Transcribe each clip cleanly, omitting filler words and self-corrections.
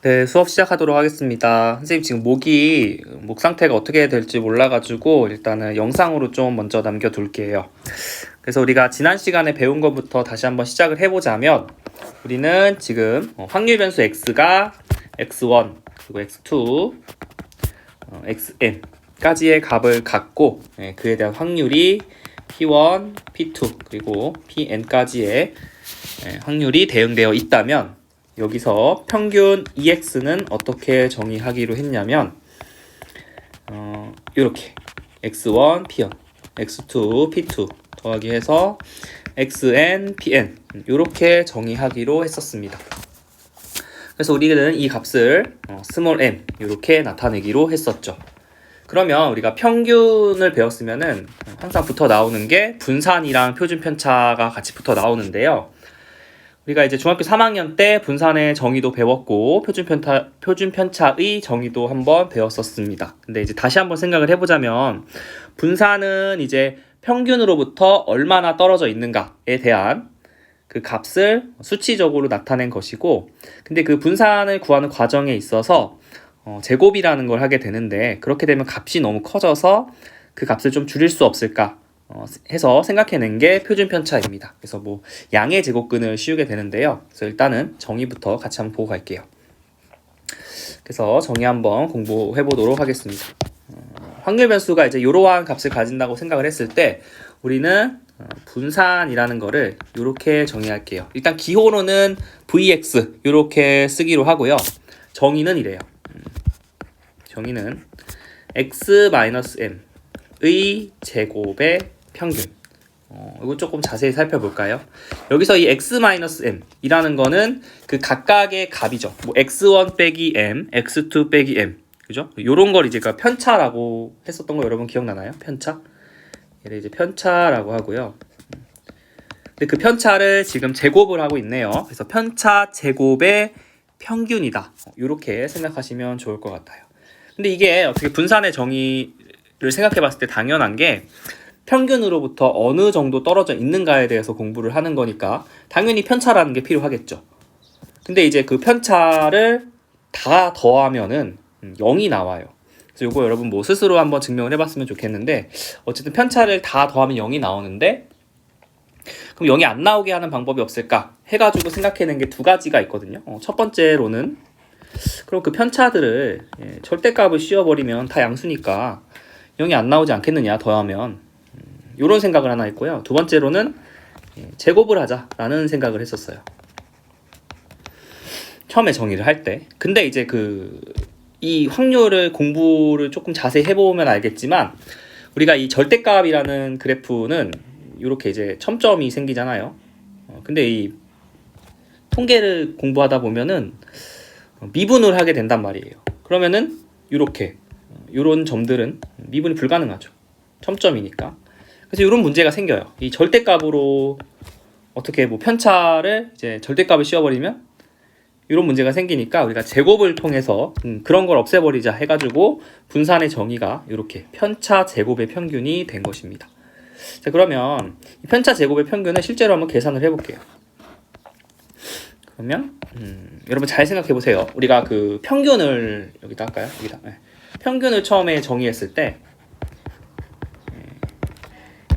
네, 수업 시작하도록 하겠습니다. 선생님 지금 목 상태가 어떻게 될지 몰라가지고 일단은 영상으로 좀 먼저 남겨둘게요. 그래서 우리가 지난 시간에 배운 것부터 다시 한번 시작을 해보자면 우리는 지금 확률 변수 x가 x1 그리고 x2, xn까지의 값을 갖고 그에 대한 확률이 p1, p2 그리고 pn까지의 확률이 대응되어 있다면 여기서 평균 EX는 어떻게 정의하기로 했냐면 이렇게 x1, pn, x2, p2 더하기 해서 xn, pn 이렇게 정의하기로 했었습니다. 그래서 우리는 이 값을 스몰 m 이렇게 나타내기로 했었죠. 그러면 우리가 평균을 배웠으면은 항상 붙어 나오는 게 분산이랑 표준 편차가 같이 붙어 나오는데요. 우리가 이제 중학교 3학년 때 분산의 정의도 배웠고 표준 편차의 정의도 한번 배웠었습니다. 근데 이제 다시 한번 생각을 해보자면 분산은 이제 평균으로부터 얼마나 떨어져 있는가에 대한 그 값을 수치적으로 나타낸 것이고, 근데 그 분산을 구하는 과정에 있어서 제곱이라는 걸 하게 되는데, 그렇게 되면 값이 너무 커져서 그 값을 좀 줄일 수 없을까 해서 생각해낸 게 표준 편차입니다. 그래서 뭐 양의 제곱근을 씌우게 되는데요. 그래서 일단은 정의부터 같이 한번 보고 갈게요. 그래서 정의 한번 공부해 보도록 하겠습니다. 확률 변수가 이제 이러한 값을 가진다고 생각을 했을 때 우리는 분산이라는 거를 이렇게 정의할게요. 일단 기호로는 vx 이렇게 쓰기로 하고요. 정의는 이래요. 정의는 x-m의 제곱의 평균. 이거 조금 자세히 살펴볼까요? 여기서 이 x-m 이라는 거는 그 각각의 값이죠. 뭐 x1 빼기 m, x2 빼기 m. 그죠? 요런 걸 이제 편차라고 했었던 거 여러분 기억나나요? 편차? 얘를 이제 편차라고 하고요. 근데 그 편차를 지금 제곱을 하고 있네요. 그래서 편차 제곱의 평균이다. 이렇게 생각하시면 좋을 것 같아요. 근데 이게 어떻게 분산의 정의를 생각해 봤을 때 당연한 게 평균으로부터 어느 정도 떨어져 있는가에 대해서 공부를 하는 거니까 당연히 편차라는 게 필요하겠죠. 근데 이제 그 편차를 다 더하면은 0이 나와요. 그래서 이거 여러분 뭐 스스로 한번 증명을 해봤으면 좋겠는데, 어쨌든 편차를 다 더하면 0이 나오는데 그럼 0이 안 나오게 하는 방법이 없을까 해가지고 생각해낸 게 두 가지가 있거든요. 첫 번째로는 그럼 그 편차들을 절대값을 씌워버리면 다 양수니까 0이 안 나오지 않겠느냐 더하면, 이런 생각을 하나 했고요. 두 번째로는 제곱을 하자라는 생각을 했었어요. 처음에 정의를 할 때. 근데 이제 이 확률을 공부를 조금 자세히 해보면 알겠지만 우리가 이 절대값이라는 그래프는 이렇게 이제 첨점이 생기잖아요. 근데 이 통계를 공부하다 보면은 미분을 하게 된단 말이에요. 그러면은 이런 점들은 미분이 불가능하죠. 첨점이니까. 그래서 이런 문제가 생겨요. 이 절대값으로 어떻게 뭐 편차를 이제 절대값을 씌워버리면 이런 문제가 생기니까 우리가 제곱을 통해서 그런 걸 없애버리자 해가지고 분산의 정의가 이렇게 편차 제곱의 평균이 된 것입니다. 자, 그러면 이 편차 제곱의 평균을 실제로 한번 계산을 해볼게요. 그러면 여러분 잘 생각해 보세요. 우리가 그 평균을 여기다 할까요? 여기다. 평균을 처음에 정의했을 때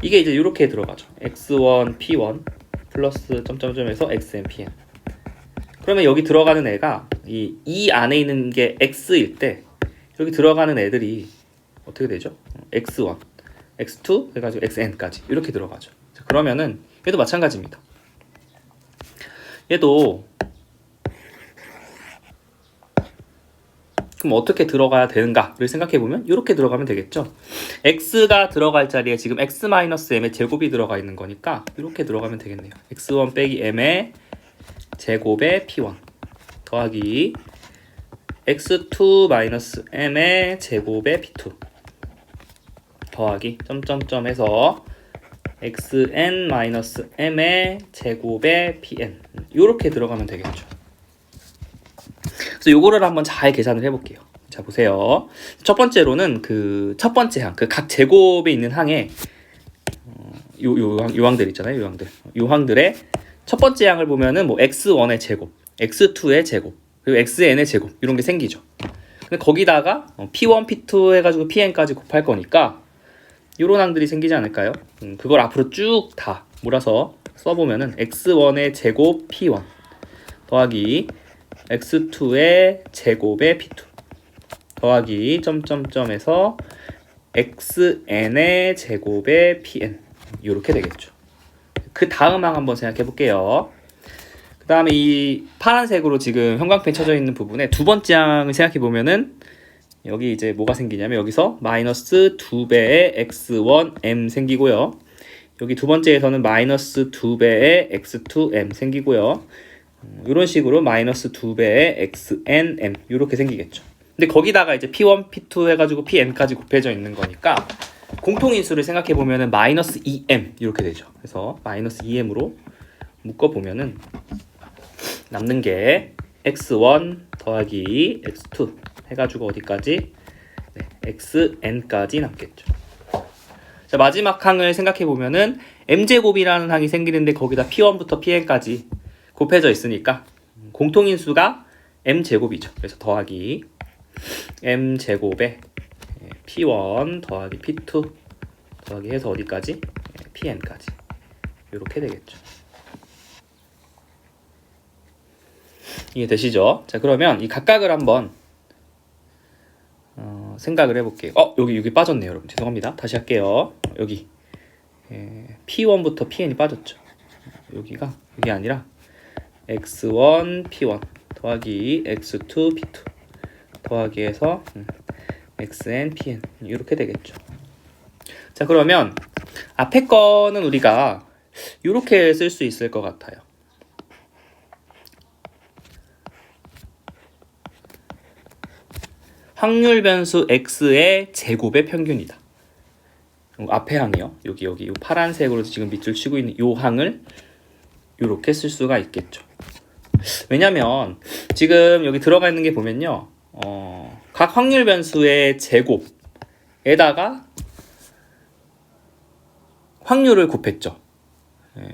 이게 이제 이렇게 들어가죠. x1, p1 플러스 점점점에서 xn, pn. 그러면 여기 들어가는 애가 이 안에 있는 게 x일 때 여기 들어가는 애들이 어떻게 되죠? x1, x2 해가지고 xn까지 이렇게 들어가죠. 그러면은 얘도 마찬가지입니다. 얘도 그럼 어떻게 들어가야 되는가를 생각해보면 이렇게 들어가면 되겠죠. x가 들어갈 자리에 지금 x-m의 제곱이 들어가 있는 거니까 이렇게 들어가면 되겠네요. x1 빼기 m의 제곱의 p1 더하기 x2-m의 제곱의 p2 더하기 점점점에서 xn-m의 제곱의 pn 이렇게 들어가면 되겠죠. 그래서 요거를 한번 잘 계산을 해볼게요. 자, 보세요. 첫 번째로는 그 첫 번째 항, 그 각 제곱에 있는 항에 요항들 있잖아요. 요항들의 첫 번째 항을 보면은 뭐 x1의 제곱, x2의 제곱, 그리고 xn의 제곱 이런 게 생기죠. 근데 거기다가 p1, p2 해가지고 pn까지 곱할 거니까 이런 항들이 생기지 않을까요? 그걸 앞으로 쭉 다 몰아서 써보면은 x1의 제곱 p1 더하기 x2의 제곱의 p2 더하기 점점점에서 xn의 제곱의 pn 이렇게 되겠죠. 그 다음 항 한번 생각해 볼게요. 그 다음에 이 파란색으로 지금 형광펜 쳐져 있는 부분에 두 번째 항을 생각해 보면은 여기 이제 뭐가 생기냐면 여기서 마이너스 2배의 x1m 생기고요. 여기 두 번째에서는 마이너스 2배의 x2m 생기고요. 이런 식으로 마이너스 2배의 xnm 이렇게 생기겠죠. 근데 거기다가 이제 p1, p2 해가지고 pn까지 곱해져 있는 거니까 공통인수를 생각해 보면은 마이너스 2m 이렇게 되죠. 그래서 마이너스 2m으로 묶어 보면은 남는 게 x1 더하기 x2 해가지고 어디까지? 네, xn까지 남겠죠. 자, 마지막 항을 생각해 보면은 m제곱이라는 항이 생기는데 거기다 p1부터 pn까지 곱해져 있으니까 공통인수가 m제곱이죠. 그래서 더하기 m제곱에 p1 더하기 p2 더하기 해서 어디까지? pn까지 이렇게 되겠죠. 이해되시죠? 자, 그러면 이 각각을 한번 생각을 해볼게요. 여기 빠졌네요, 여러분. 죄송합니다. 다시 할게요. 여기 p1부터 pn이 빠졌죠. 여기 아니라 x1 p1 더하기 x2 p2 더하기 해서 xn pn 이렇게 되겠죠. 자, 그러면 앞에 거는 우리가 이렇게 쓸 수 있을 것 같아요. 확률 변수 x의 제곱의 평균이다. 앞에 항이요. 여기 이 파란색으로 지금 밑줄 치고 있는 이 항을 이렇게 쓸 수가 있겠죠. 왜냐면 지금 여기 들어가 있는 게 보면요. 각 확률 변수의 제곱에다가 확률을 곱했죠.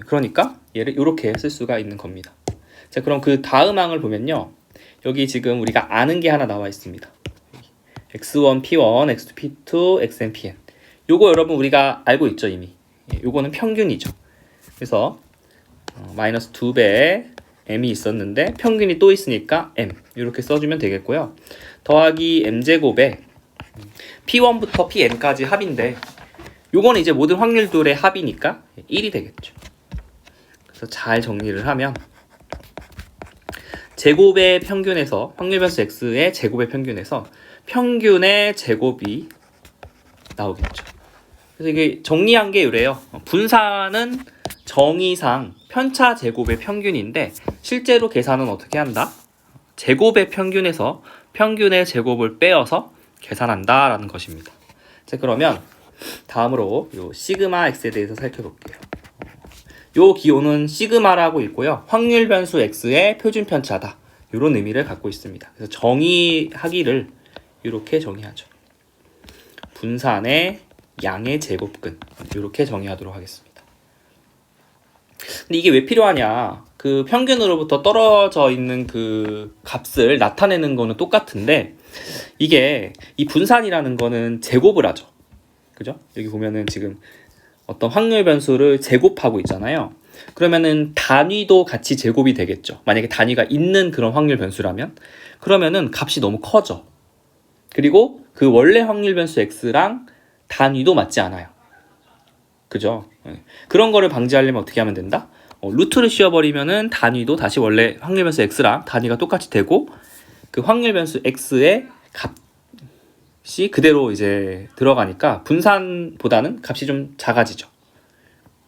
그러니까 얘를 이렇게 쓸 수가 있는 겁니다. 자, 그럼 그 다음 항을 보면요. 여기 지금 우리가 아는 게 하나 나와 있습니다. x1, p1, x2, p2, xn, pn. 요거 여러분 우리가 알고 있죠, 이미. 요거는 평균이죠. 그래서 마이너스 2배 m이 있었는데 평균이 또 있으니까 m 이렇게 써주면 되겠고요. 더하기 m제곱에 p1부터 pn까지 합인데 요거는 이제 모든 확률들의 합이니까 1이 되겠죠. 그래서 잘 정리를 하면 제곱의 평균에서 확률 변수 x의 제곱의 평균에서 평균의 제곱이 나오겠죠. 그래서 이게 정리한 게 이래요. 분산은 정의상 편차 제곱의 평균인데 실제로 계산은 어떻게 한다? 제곱의 평균에서 평균의 제곱을 빼어서 계산한다라는 것입니다. 자, 그러면 다음으로 요 시그마 x에 대해서 살펴볼게요. 요 기호는 시그마라고 있고요. 확률 변수 x의 표준 편차다. 이런 의미를 갖고 있습니다. 그래서 정의하기를 이렇게 정의하죠. 분산의 양의 제곱근 이렇게 정의하도록 하겠습니다. 근데 이게 왜 필요하냐? 그 평균으로부터 떨어져 있는 그 값을 나타내는 거는 똑같은데 이게 이 분산이라는 거는 제곱을 하죠. 그죠? 여기 보면은 지금 어떤 확률 변수를 제곱하고 있잖아요. 그러면은 단위도 같이 제곱이 되겠죠. 만약에 단위가 있는 그런 확률 변수라면 그러면은 값이 너무 커져. 그리고 그 원래 확률 변수 x랑 단위도 맞지 않아요. 그죠? 그런 거를 방지하려면 어떻게 하면 된다? 루트를 씌워버리면은 단위도 다시 원래 확률 변수 x랑 단위가 똑같이 되고 그 확률 변수 x의 값이 그대로 이제 들어가니까 분산보다는 값이 좀 작아지죠.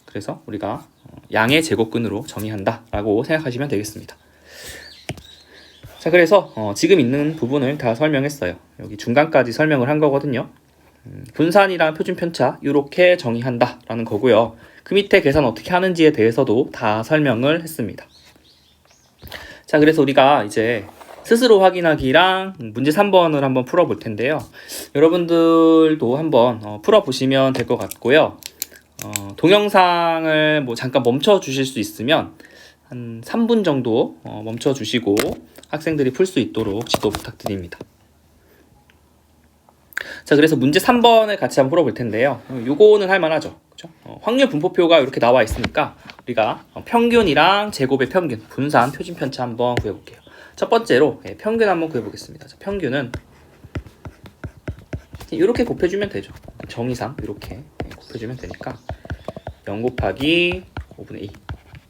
그래서 우리가 양의 제곱근으로 정의한다라고 생각하시면 되겠습니다. 자, 그래서 지금 있는 부분을 다 설명했어요. 여기 중간까지 설명을 한 거거든요. 분산이랑 표준 편차 이렇게 정의한다라는 거고요. 그 밑에 계산 어떻게 하는지에 대해서도 다 설명을 했습니다. 자, 그래서 우리가 이제 스스로 확인하기랑 문제 3번을 한번 풀어볼 텐데요. 여러분들도 한번 풀어보시면 될 것 같고요. 동영상을 뭐 잠깐 멈춰 주실 수 있으면 한 3분 정도 멈춰 주시고 학생들이 풀 수 있도록 지도 부탁드립니다. 자, 그래서 문제 3번을 같이 한번 풀어볼 텐데요. 요거는 할만하죠. 그죠? 확률 분포표가 이렇게 나와 있으니까 우리가 평균이랑 제곱의 평균, 분산, 표준 편차 한번 구해볼게요. 첫 번째로 평균 한번 구해보겠습니다. 자, 평균은 이렇게 곱해주면 되죠. 정의상 이렇게 곱해주면 되니까 0 곱하기 5분의 2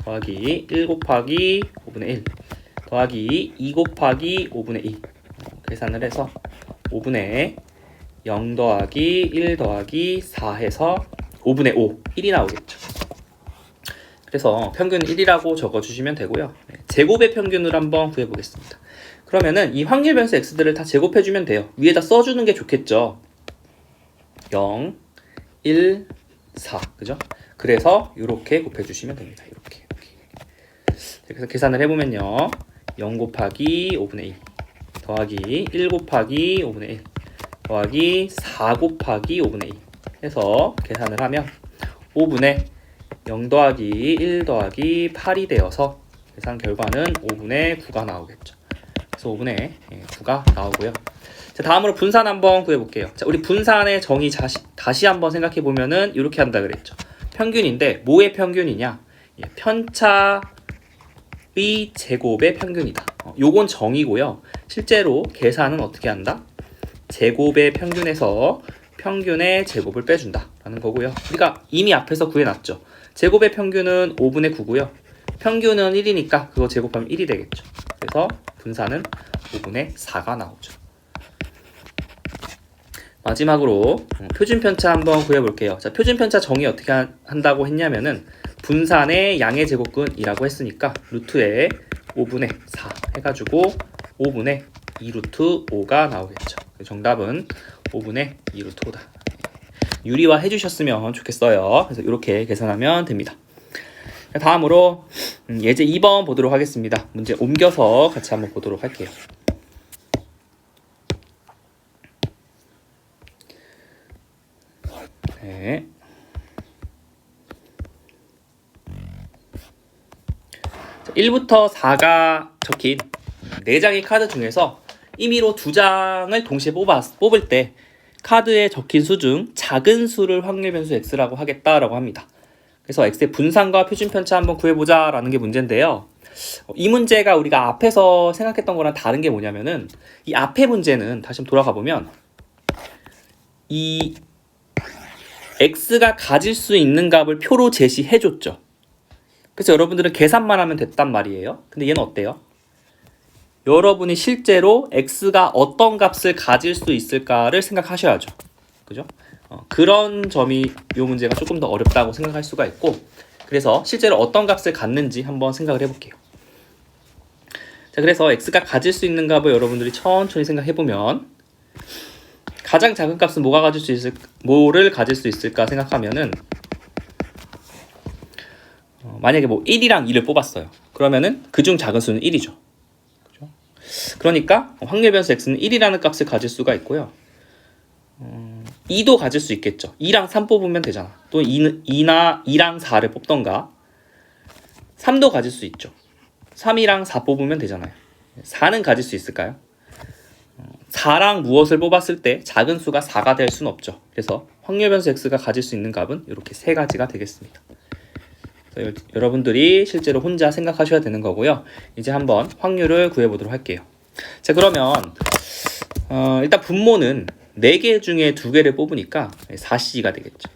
더하기 1 곱하기 5분의 1 더하기 2 곱하기 5분의 2 계산을 해서 5분의 0 더하기 1 더하기 4 해서 5분의 5, 1이 나오겠죠. 그래서 평균 1이라고 적어주시면 되고요. 제곱의 평균을 한번 구해보겠습니다. 그러면은 이 확률 변수 x들을 다 제곱해주면 돼요. 위에다 써주는 게 좋겠죠. 0, 1, 4, 그죠? 그래서 이렇게 곱해주시면 됩니다. 이렇게. 그래서 계산을 해보면요. 0 곱하기 5분의 2 더하기 1 곱하기 5분의 1 더하기 4 곱하기 5분의 2 해서 계산을 하면 5분의 0 더하기 1 더하기 8이 되어서 계산 결과는 5분의 9가 나오겠죠. 그래서 5분의 9가 나오고요. 자, 다음으로 분산 한번 구해볼게요. 자, 우리 분산의 정의 다시 한번 생각해보면은 이렇게 한다 그랬죠. 평균인데 뭐의 평균이냐? 편차의 제곱의 평균이다. 요건 정의고요. 실제로 계산은 어떻게 한다? 제곱의 평균에서 평균의 제곱을 빼준다 라는 거고요. 우리가 이미 앞에서 구해놨죠. 제곱의 평균은 5분의 9고요. 평균은 1이니까 그거 제곱하면 1이 되겠죠. 그래서 분산은 5분의 4가 나오죠. 마지막으로 표준편차 한번 구해볼게요. 자, 표준편차 정의 어떻게 한다고 했냐면은 분산의 양의 제곱근이라고 했으니까 루트에 5분의 4 해가지고 5분의 2 루트 5가 나오겠죠. 정답은 5분의 2 루트 5다. 유리화 해주셨으면 좋겠어요. 그래서 이렇게 계산하면 됩니다. 다음으로 예제 2번 보도록 하겠습니다. 문제 옮겨서 같이 한번 보도록 할게요. 네. 자, 1부터 4가 적힌 4장의 카드 중에서 임의로 2장을 동시에 뽑을 때 카드에 적힌 수 중 작은 수를 확률 변수 x라고 하겠다라고 합니다. 그래서 x의 분산과 표준편차 한번 구해보자 라는 게 문제인데요. 이 문제가 우리가 앞에서 생각했던 거랑 다른 게 뭐냐면은 이 앞의 문제는 다시 한번 돌아가 보면 이 x가 가질 수 있는 값을 표로 제시해줬죠. 그래서 여러분들은 계산만 하면 됐단 말이에요. 근데 얘는 어때요? 여러분이 실제로 x가 어떤 값을 가질 수 있을까를 생각하셔야죠. 그죠? 그런 점이 이 문제가 조금 더 어렵다고 생각할 수가 있고, 그래서 실제로 어떤 값을 갖는지 한번 생각을 해볼게요. 자, 그래서 x가 가질 수 있는 값을 여러분들이 천천히 생각해보면 가장 작은 값은 뭐를 가질 수 있을까 생각하면은 만약에 뭐 1이랑 2를 뽑았어요. 그러면은 그중 작은 수는 1이죠. 그죠? 그러니까 확률 변수 x는 1이라는 값을 가질 수가 있고요. 2도 가질 수 있겠죠. 2랑 3 뽑으면 되잖아. 또 2랑 4를 뽑던가 3도 가질 수 있죠. 3이랑 4 뽑으면 되잖아요. 4는 가질 수 있을까요? 4랑 무엇을 뽑았을 때 작은 수가 4가 될 수는 없죠. 그래서 확률 변수 x가 가질 수 있는 값은 이렇게 세 가지가 되겠습니다. 여러분들이 실제로 혼자 생각하셔야 되는 거고요. 이제 한번 확률을 구해보도록 할게요. 자, 그러면 일단 분모는 4개 중에 2개를 뽑으니까 4c가 되겠죠.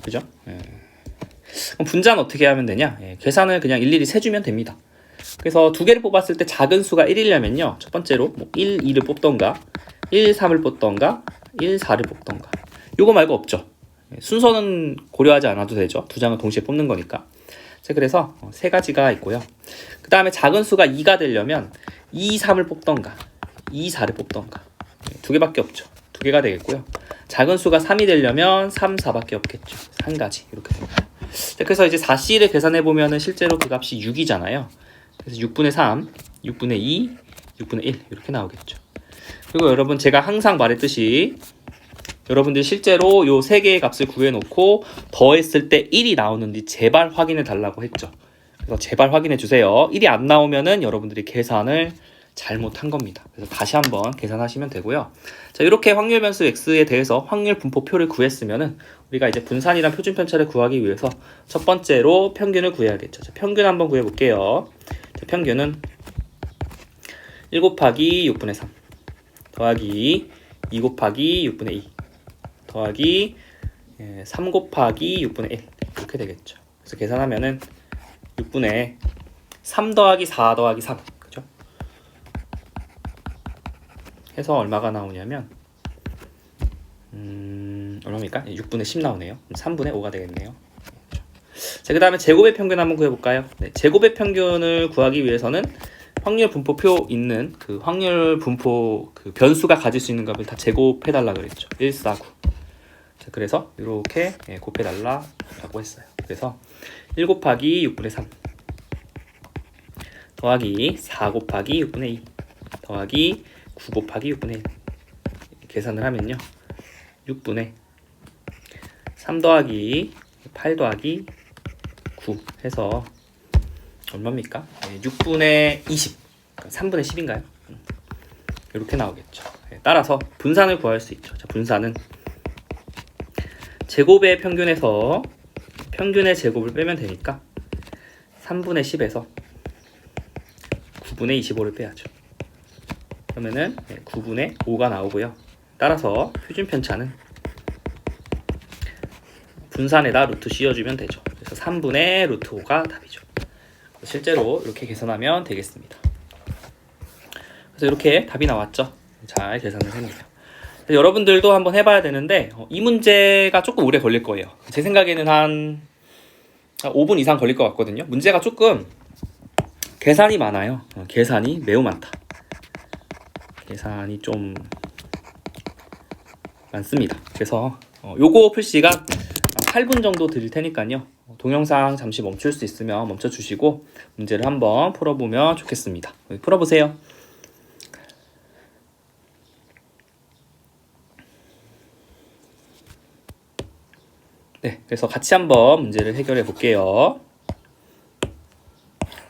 그죠? 그럼 분자는 어떻게 하면 되냐? 계산을 그냥 일일이 세주면 됩니다. 그래서 2개를 뽑았을 때 작은 수가 1이려면요. 첫 번째로 뭐 1, 2를 뽑던가 1, 3을 뽑던가 1, 4를 뽑던가 요거 말고 없죠. 순서는 고려하지 않아도 되죠. 2장을 동시에 뽑는 거니까. 자, 그래서 세 가지가 있고요. 그 다음에 작은 수가 2가 되려면 2, 3을 뽑던가 2, 4를 뽑던가 2개밖에 없죠. 2개가 되겠고요. 작은 수가 3이 되려면 3, 4밖에 없겠죠. 1가지 이렇게 됩니다. 자, 그래서 이제 4c를 계산해 보면은 실제로 그 값이 6이잖아요. 그래서 6분의 3, 6분의 2, 6분의 1 이렇게 나오겠죠. 그리고 여러분 제가 항상 말했듯이 여러분들이 실제로 요 세 개의 값을 구해놓고 더했을 때 1이 나오는지 제발 확인해 달라고 했죠. 그래서 제발 확인해 주세요. 1이 안 나오면은 여러분들이 계산을 잘못한 겁니다. 그래서 다시 한번 계산하시면 되고요. 자, 이렇게 확률 변수 x에 대해서 확률 분포표를 구했으면은 우리가 이제 분산이랑 표준 편차를 구하기 위해서 첫 번째로 평균을 구해야겠죠. 자, 평균 한번 구해 볼게요. 평균은 1 곱하기 6분의 3 더하기 2 곱하기 6분의 2 더하기 3 곱하기 6분의 1 이렇게 되겠죠. 그래서 계산하면은 6분의 3 더하기 4 더하기 3 그죠? 해서 얼마가 나오냐면 얼마입니까? 6분의 10 나오네요. 3분의 5가 되겠네요. 자, 그 다음에 제곱의 평균 한번 구해볼까요? 네, 제곱의 평균을 구하기 위해서는 확률 분포표 있는 그 확률 분포 그 변수가 가질 수 있는 값을 다 제곱해달라 그랬죠. 1, 4, 9. 자, 그래서 이렇게 곱해달라고 했어요. 그래서 1 곱하기 6분의 3 더하기 4 곱하기 6분의 2 더하기 9 곱하기 6분의 1 계산을 하면요. 6분의 3 더하기 8 더하기 9 해서 얼마입니까? 6분의 20 3분의 10인가요? 이렇게 나오겠죠. 따라서 분산을 구할 수 있죠. 자, 분산은 제곱의 평균에서 평균의 제곱을 빼면 되니까 3분의 10에서 9분의 25를 빼야죠. 그러면은 9분의 5가 나오고요. 따라서 표준 편차는 분산에다 루트 씌워주면 되죠. 그래서 3분의 루트 5가 답이죠. 실제로 이렇게 계산하면 되겠습니다. 그래서 이렇게 답이 나왔죠. 잘 계산을 해놓으세요. 여러분들도 한번 해봐야 되는데 이 문제가 조금 오래 걸릴 거예요. 제 생각에는 한 5분 이상 걸릴 것 같거든요. 문제가 조금 계산이 많아요. 계산이 매우 많다. 계산이 좀 많습니다. 그래서 요거 풀시가 8분 정도 드릴 테니까요. 동영상 잠시 멈출 수 있으면 멈춰 주시고 문제를 한번 풀어보면 좋겠습니다. 풀어보세요. 네, 그래서 같이 한번 문제를 해결해 볼게요.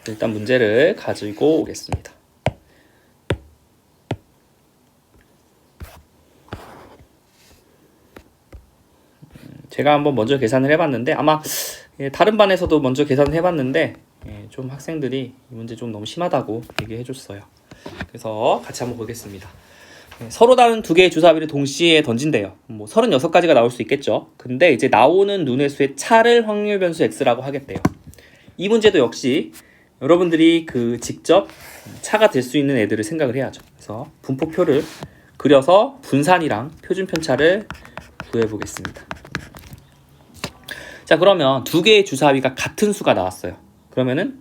일단 문제를 가지고 오겠습니다. 제가 한번 먼저 계산을 해봤는데 아마 다른 반에서도 먼저 계산을 해봤는데 좀 학생들이 이 문제 좀 너무 심하다고 얘기해 줬어요. 그래서 같이 한번 보겠습니다. 서로 다른 두 개의 주사위를 동시에 던진대요. 뭐 36가지가 나올 수 있겠죠. 근데 이제 나오는 눈의 수의 차를 확률 변수 x라고 하겠대요. 이 문제도 역시 여러분들이 그 직접 차가 될 수 있는 애들을 생각을 해야죠. 그래서 분포표를 그려서 분산이랑 표준 편차를 구해 보겠습니다. 자, 그러면 두 개의 주사위가 같은 수가 나왔어요. 그러면은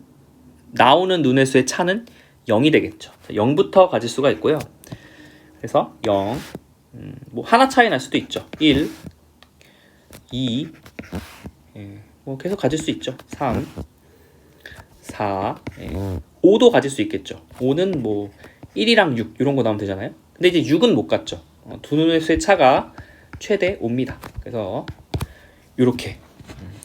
나오는 눈의 수의 차는 0이 되겠죠. 0부터 가질 수가 있고요. 그래서 0, 뭐 하나 차이 날 수도 있죠. 1, 2, 뭐 계속 가질 수 있죠. 3, 4, 5도 가질 수 있겠죠. 5는 뭐 1이랑 6 이런 거 나오면 되잖아요. 근데 이제 6은 못 갔죠. 두 눈의 수의 차가 최대 5입니다. 그래서 이렇게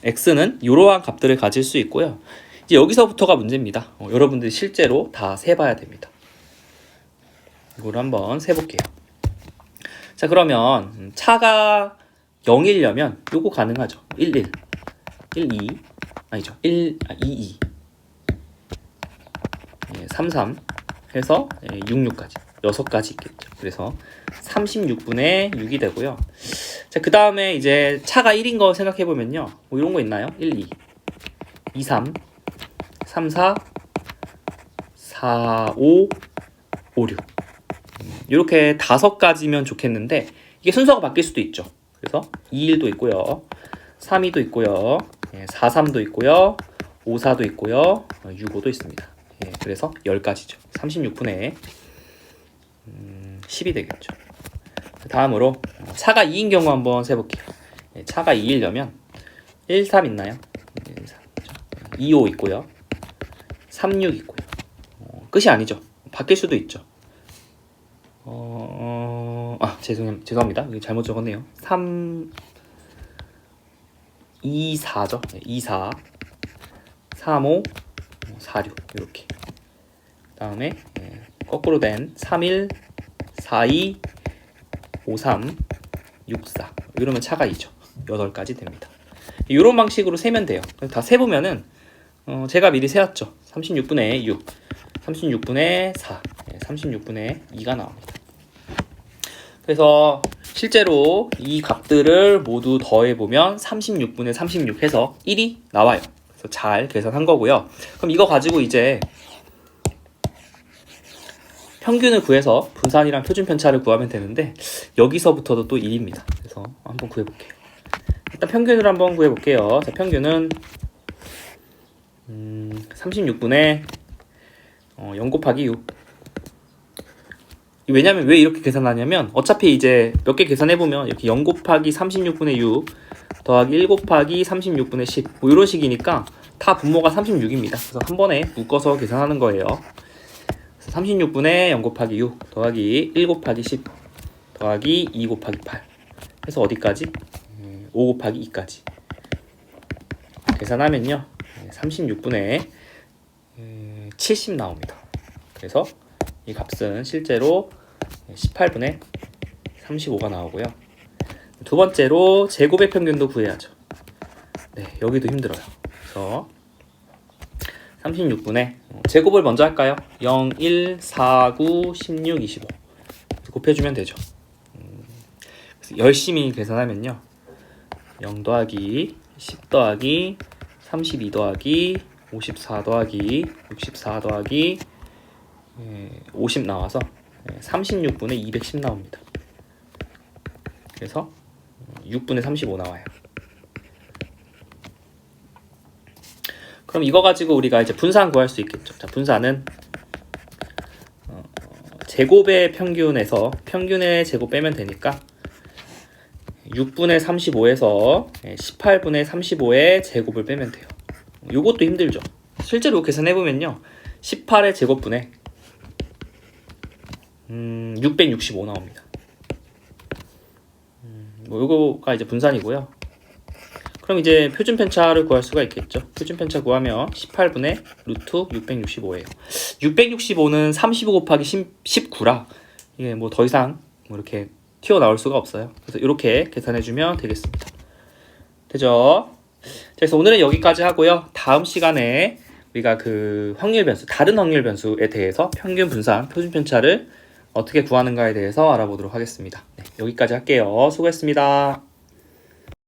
x는 이러한 값들을 가질 수 있고요. 이제 여기서부터가 문제입니다. 여러분들이 실제로 다 세봐야 됩니다. 이걸 한번 세볼게요. 자, 그러면 차가 0이려면 요거 가능하죠. 1, 1, 1, 2, 아니죠. 2, 2, 3, 3 해서 6, 6까지 6가지 있겠죠. 그래서 36분의 6이 되고요. 자, 그 다음에 이제 차가 1인 거 생각해보면요. 뭐 이런 거 있나요? 1, 2, 2, 3, 3, 4, 4, 5, 5, 6 이렇게 5가지면 좋겠는데 이게 순서가 바뀔 수도 있죠. 그래서 2, 1도 있고요. 3, 2도 있고요. 4, 3도 있고요. 5, 4도 있고요. 6, 5도 있습니다. 그래서 10가지죠. 36분의 10이 되겠죠. 다음으로 차가 2인 경우 한번 세볼게요. 차가 2이려면 1, 3 있나요? 1, 3, 2, 5 있고요. 3, 6 있고요. 끝이 아니죠. 바뀔 수도 있죠. 죄송합니다. 여기 잘못 적었네요. 3, 2, 4죠. 2, 4, 3, 5, 4, 6 이렇게. 다음에 거꾸로 된 3, 1, 4, 2, 5, 3, 6, 4 이러면 차가 2죠. 8가지 됩니다. 이런 방식으로 세면 돼요. 다 세보면은 제가 미리 세왔죠. 36분의 6, 36분의 4, 36분의 2가 나옵니다. 그래서 실제로 이 값들을 모두 더해보면 36분의 36 해서 1이 나와요. 그래서 잘 계산한 거고요. 그럼 이거 가지고 이제 평균을 구해서 분산이랑 표준 편차를 구하면 되는데 여기서부터도 또 1입니다. 그래서 한번 구해볼게요. 일단 평균을 한번 구해볼게요. 자, 평균은 36분의 0 곱하기 6. 왜냐면 왜 이렇게 계산하냐면 어차피 이제 몇 개 계산해보면 이렇게 0 곱하기 36분의 6 더하기 1 곱하기 36분의 10 뭐 이런 식이니까 다 분모가 36입니다. 그래서 한 번에 묶어서 계산하는 거예요. 36분의 0 곱하기 6 더하기 1 곱하기 10 더하기 2 곱하기 8 해서 어디까지? 5 곱하기 2까지 계산하면요 36분의 70 나옵니다. 그래서 이 값은 실제로 18분의 35가 나오고요. 두 번째로 제곱의 평균도 구해야죠. 네, 여기도 힘들어요. 그래서 36분의 제곱을 먼저 할까요? 0, 1, 4, 9, 16, 25 곱해주면 되죠. 그래서 열심히 계산하면요 0 더하기 10 더하기 32 더하기 54 더하기 64 더하기 50 나와서 36분의 210 나옵니다. 그래서 6분의 35 나와요. 그럼 이거 가지고 우리가 이제 분산 구할 수 있겠죠. 자, 분산은 제곱의 평균에서 평균의 제곱 빼면 되니까 6분의 35에서 18분의 35의 제곱을 빼면 돼요. 요것도 힘들죠. 실제로 계산해보면요 18의 제곱분의 665 나옵니다. 요거가 이제 분산이고요. 그럼 이제 표준 편차를 구할 수가 있겠죠. 표준 편차 구하면 18분의 루트 665예요. 665는 35 곱하기 19라 이게 뭐 더 이상 뭐 이렇게 튀어나올 수가 없어요. 그래서 이렇게 계산해주면 되겠습니다. 되죠? 그래서 오늘은 여기까지 하고요. 다음 시간에 우리가 그 확률 변수, 다른 확률 변수에 대해서 평균 분산, 표준 편차를 어떻게 구하는가에 대해서 알아보도록 하겠습니다. 네, 여기까지 할게요. 수고했습니다.